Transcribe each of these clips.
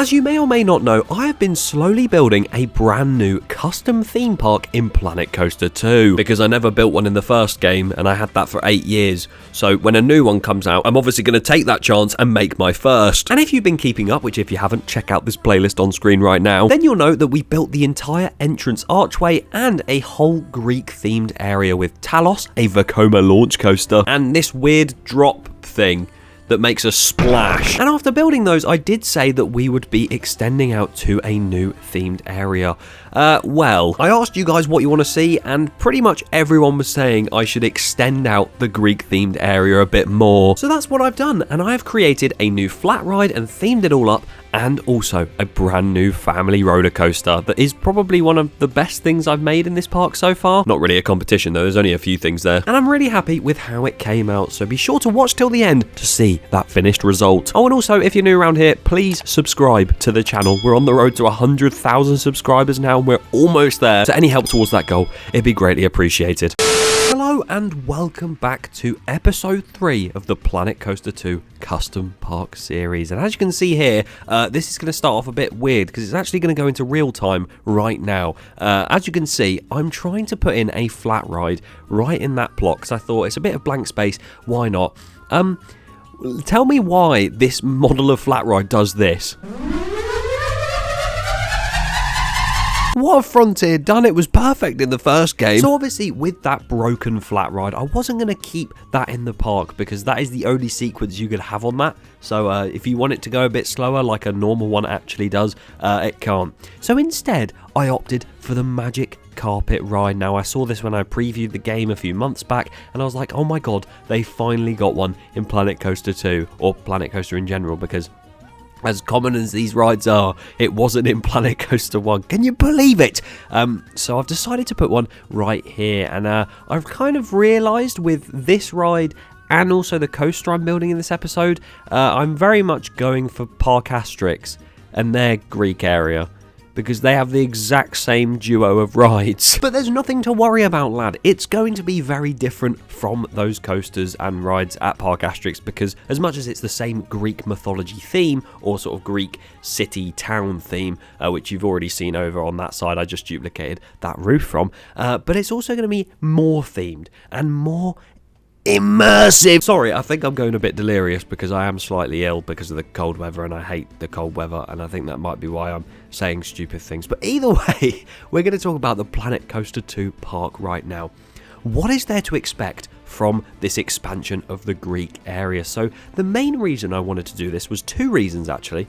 As you may or may not know, I have been slowly building a brand new custom theme park in Planet Coaster 2, because I never built one in the first game and I had that for 8 years. So when a new one comes out, I'm obviously going to take that chance and make my first. And if you've been keeping up, which if you haven't, check out this playlist on screen right now, then you'll know that we built the entire entrance archway and a whole Greek themed area with Talos, a Vekoma launch coaster, and this weird drop thing that makes a splash. And after building those, I did say that we would be extending out to a new themed area. Well, I asked you guys what you want to see, and pretty much everyone was saying I should extend out the Greek themed area a bit more. So that's what I've done, and I have created a new flat ride and themed it all up, and also a brand new family roller coaster that is probably one of the best things I've made in this park so far. Not really a competition though, there's only a few things there. And I'm really happy with how it came out, so be sure to watch till the end to see that finished result. Oh, and also, if you're new around here, please subscribe to the channel. We're on the road to 100,000 subscribers now, and we're almost there. So any help towards that goal, it'd be greatly appreciated. Hello and welcome back to episode 3 of the Planet Coaster 2 Custom Park series. And as you can see here, this is going to start off a bit weird because it's actually going to go into real time right now. As you can see, I'm trying to put in a flat ride right in that plot because I thought it's a bit of blank space, why not? Tell me why this model of flat ride does this. What a Frontier done, it was perfect in the first game. So obviously with that broken flat ride, I wasn't going to keep that in the park because that is the only sequence you could have on that. So if you want it to go a bit slower like a normal one actually does, it can't. So instead, I opted for the magic carpet ride. Now I saw this when I previewed the game a few months back and I was like, oh my god, they finally got one in Planet Coaster 2, or Planet Coaster in general, because as common as these rides are, it wasn't in Planet Coaster 1. Can you believe it? So I've decided to put one right here, and I've kind of realised with this ride and also the coaster I'm building in this episode, I'm very much going for Park Asterix and their Greek area, because they have the exact same duo of rides. But there's nothing to worry about, lad. It's going to be very different from those coasters and rides at Park Asterix, because as much as it's the same Greek mythology theme, or sort of Greek city town theme, which you've already seen over on that side, I just duplicated that roof from, but it's also going to be more themed and more immersive. Sorry, I think I'm going a bit delirious because I am slightly ill because of the cold weather, and I hate the cold weather, and I think that might be why I'm saying stupid things. But either way, we're going to talk about the Planet Coaster 2 park right now. What is there to expect from this expansion of the Greek area? So the main reason I wanted to do this was 2 reasons actually.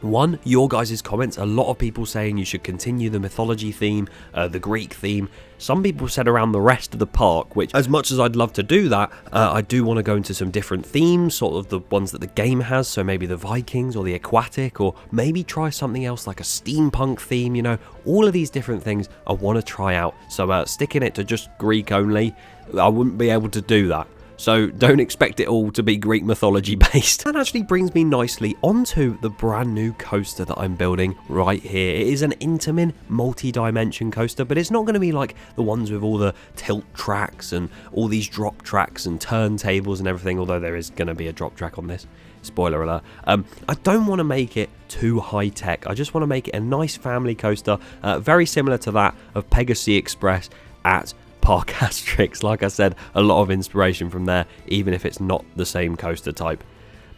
One, your guys' comments. A lot of people saying you should continue the mythology theme, the Greek theme. Some people said around the rest of the park, which as much as I'd love to do that, I do want to go into some different themes, sort of the ones that the game has, so maybe the Vikings or the aquatic, or maybe try something else like a steampunk theme, you know, all of these different things I want to try out. So sticking it to just Greek only, I wouldn't be able to do that. So don't expect it all to be Greek mythology based. That actually brings me nicely onto the brand new coaster that I'm building right here. It is an Intamin multi-dimension coaster, but it's not going to be like the ones with all the tilt tracks and all these drop tracks and turntables and everything, although there is going to be a drop track on this. Spoiler alert. I don't want to make it too high tech. I just want to make it a nice family coaster, very similar to that of Pegasus Express at Park Asterix. Like I said, a lot of inspiration from there, even if it's not the same coaster type.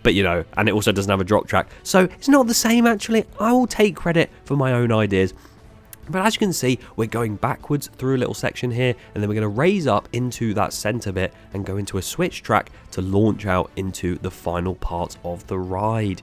But you know, and it also doesn't have a drop track, so it's not the same actually. I will take credit for my own ideas. But as you can see, we're going backwards through a little section here, and then we're going to raise up into that center bit and go into a switch track to launch out into the final part of the ride.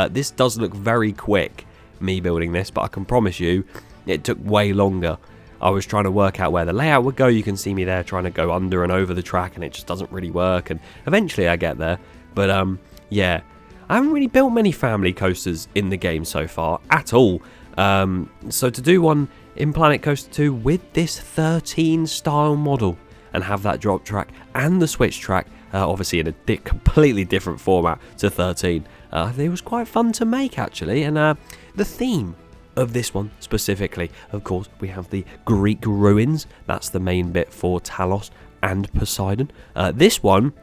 This does look very quick, me building this, but I can promise you it took way longer. I was trying to work out where the layout would go. You can see me there trying to go under and over the track, and it just doesn't really work, and eventually I get there. But yeah, I haven't really built many family coasters in the game so far at all. So to do one in Planet Coaster 2 with this 13 style model and have that drop track and the switch track, obviously in a completely different format to 13, it was quite fun to make actually. And the theme of this one specifically, of course, we have the Greek ruins. That's the main bit for Talos and Poseidon. This one,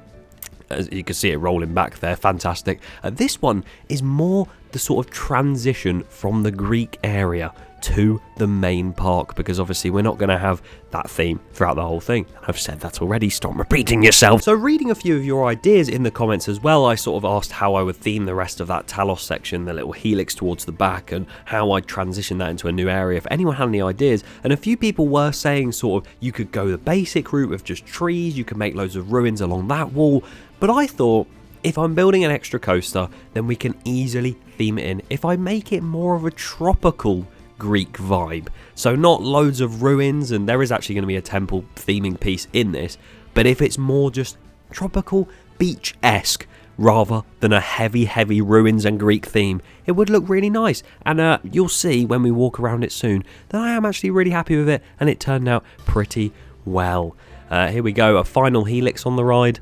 as you can see it rolling back there, fantastic. This one is more the sort of transition from the Greek area to the main park, because obviously we're not going to have that theme throughout the whole thing. I've said that already, stop repeating yourself. So reading a few of your ideas in the comments as well, I sort of asked how I would theme the rest of that Talos section, the little helix towards the back, and how I'd transition that into a new area, if anyone had any ideas. And a few people were saying sort of you could go the basic route of just trees, you could make loads of ruins along that wall, but I thought, if I'm building an extra coaster, then we can easily theme it in if I make it more of a tropical Greek vibe. So not loads of ruins, and there is actually going to be a temple theming piece in this, but if it's more just tropical beach-esque rather than a heavy ruins and Greek theme, it would look really nice. And you'll see when we walk around it soon that I am actually really happy with it, and it turned out pretty well. Here we go, a final helix on the ride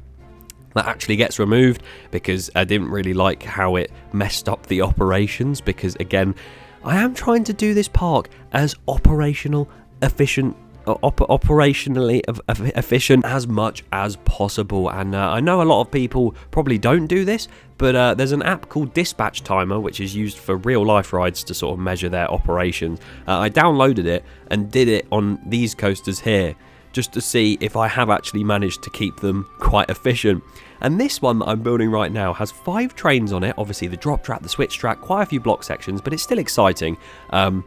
that actually gets removed because I didn't really like how it messed up the operations, because again, I am trying to do this park as operationally efficient as much as possible. And I know a lot of people probably don't do this, but there's an app called Dispatch Timer which is used for real life rides to sort of measure their operations. I downloaded it and did it on these coasters here, just to see if I have actually managed to keep them quite efficient. And this one that I'm building right now has 5 trains on it, obviously the drop track, the switch track, quite a few block sections, but it's still exciting. And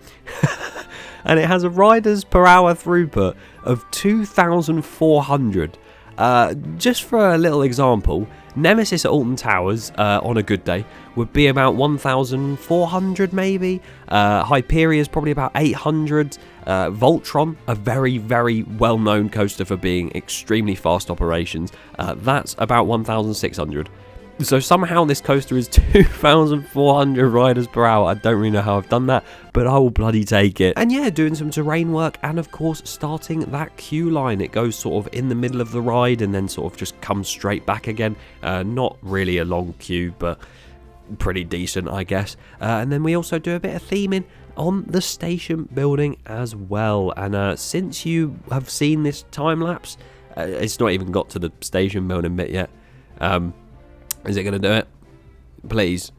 it has a riders per hour throughput of 2,400. Just for a little example, Nemesis at Alton Towers on a good day would be about 1,400 maybe. Hyperia's probably about 800. Voltron, a very well-known coaster for being extremely fast operations, that's about 1,600. So somehow this coaster is 2,400 riders per hour. I don't really know how I've done that, but I will bloody take it. And yeah, doing some terrain work, and of course starting that queue line. It goes sort of in the middle of the ride and then sort of just comes straight back again. Not really a long queue, but pretty decent, I guess. And then we also do a bit of theming on the station building as well. And since you have seen this time lapse, it's not even got to the station building bit yet. Is it going to do it? Please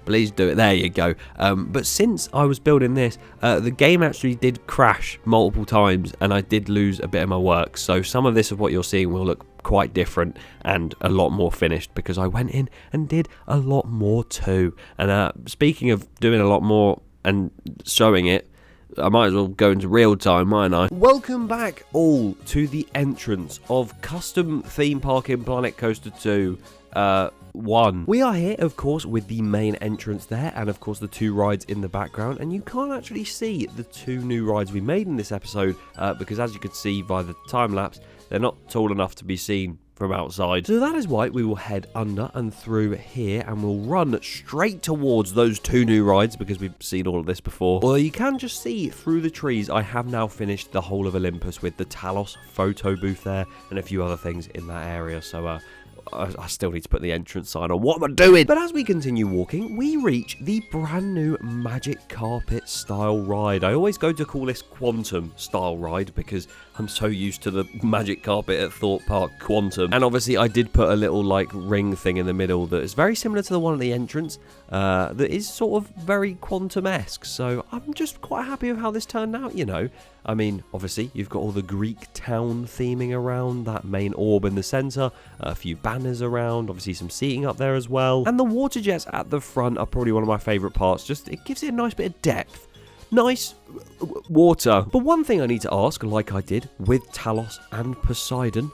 do it. There you go. But since I was building this, the game actually did crash multiple times, and I did lose a bit of my work. So some of this of what you're seeing will look quite different and a lot more finished, because I went in and did a lot more too. And speaking of doing a lot more and showing it, I might as well go into real time, mightn't I? Welcome back all to the entrance of Custom Theme Park in Planet Coaster 2 1. We are here, of course, with the main entrance there, and of course the 2 rides in the background, and you can't actually see the 2 new rides we made in this episode, because as you could see by the time lapse, they're not tall enough to be seen from outside. So that is why we will head under and through here, and we'll run straight towards those 2 new rides, because we've seen all of this before. Although you can just see through the trees, I have now finished the whole of Olympus with the Talos photo booth there and a few other things in that area. So I still need to put the entrance sign on. What am I doing? But as we continue walking, we reach the brand new magic carpet style ride. I always go to call this Quantum style ride because I'm so used to the magic carpet at Thorpe Park Quantum. And obviously I did put a little like ring thing in the middle that is very similar to the one at the entrance, that is sort of very Quantum-esque. So I'm just quite happy with how this turned out, you know. I mean, obviously, you've got all the Greek town theming around, that main orb in the centre, a few banners around, obviously some seating up there as well. And the water jets at the front are probably one of my favourite parts. Just, it gives it a nice bit of depth. Nice water. But one thing I need to ask, like I did with Talos and Poseidon,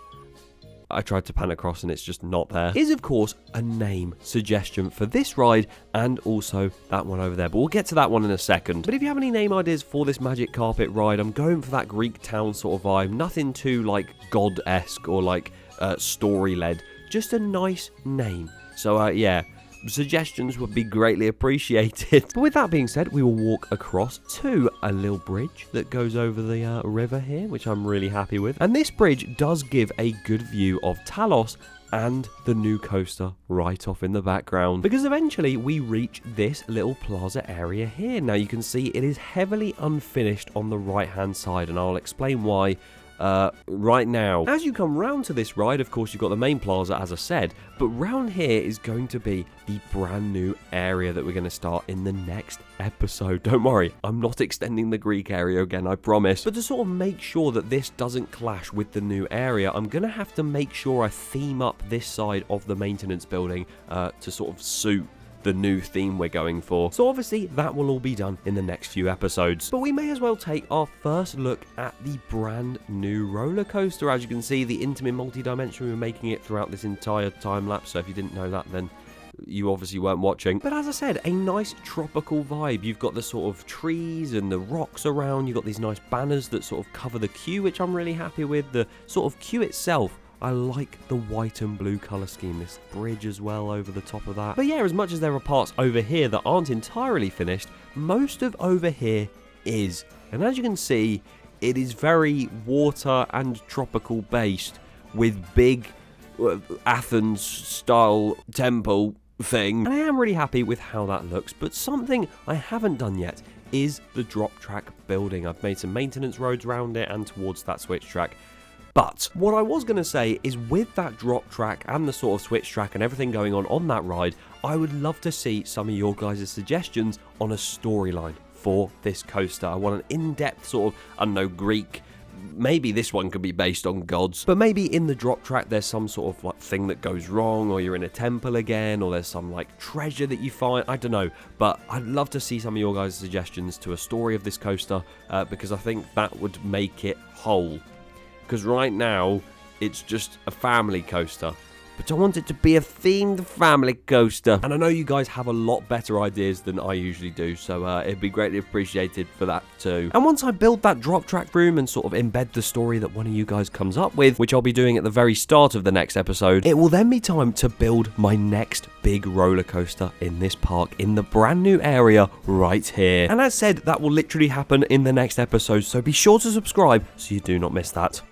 I tried to pan across and it's just not there, is of course a name suggestion for this ride and also that one over there, but we'll get to that one in a second. But if you have any name ideas for this magic carpet ride, I'm going for that Greek town sort of vibe, nothing too like god-esque or like story-led, just a nice name. So yeah, suggestions would be greatly appreciated. But with that being said, we will walk across to a little bridge that goes over the river here, which I'm really happy with. And this bridge does give a good view of Talos and the new coaster right off in the background, because eventually we reach this little plaza area here. Now you can see it is heavily unfinished on the right hand side, and I'll explain why right now. As you come round to this ride, of course, you've got the main plaza, as I said, but round here is going to be the brand new area that we're going to start in the next episode. Don't worry, I'm not extending the Greek area again, I promise. But to sort of make sure that this doesn't clash with the new area, I'm going to have to make sure I theme up this side of the maintenance building to sort of suit the new theme we're going for. So obviously that will all be done in the next few episodes. But we may as well take our first look at the brand new roller coaster. As you can see, the intimate multi-dimensional, we're making it throughout this entire time lapse. So if you didn't know that, then you obviously weren't watching. But as I said, a nice tropical vibe. You've got the sort of trees and the rocks around. You've got these nice banners that sort of cover the queue, which I'm really happy with. The sort of queue itself, I like the white and blue colour scheme, this bridge as well over the top of that. But yeah, as much as there are parts over here that aren't entirely finished, most of over here is. And as you can see, it is very water and tropical based with big Athens style temple thing. And I am really happy with how that looks, but something I haven't done yet is the drop track building. I've made some maintenance roads around it and towards that switch track. But what I was going to say is with that drop track and the sort of switch track and everything going on that ride, I would love to see some of your guys' suggestions on a storyline for this coaster. I want an in-depth sort of, I don't know, Greek. Maybe this one could be based on gods, but maybe in the drop track there's some sort of like thing that goes wrong, or you're in a temple again, or there's some like treasure that you find. I don't know, but I'd love to see some of your guys' suggestions to a story of this coaster because I think that would make it whole. Because right now, it's just a family coaster. But I want it to be a themed family coaster. And I know you guys have a lot better ideas than I usually do, so it'd be greatly appreciated for that too. And once I build that drop track room and sort of embed the story that one of you guys comes up with, which I'll be doing at the very start of the next episode, it will then be time to build my next big roller coaster in this park, in the brand new area right here. And as said, that will literally happen in the next episode, so be sure to subscribe so you do not miss that.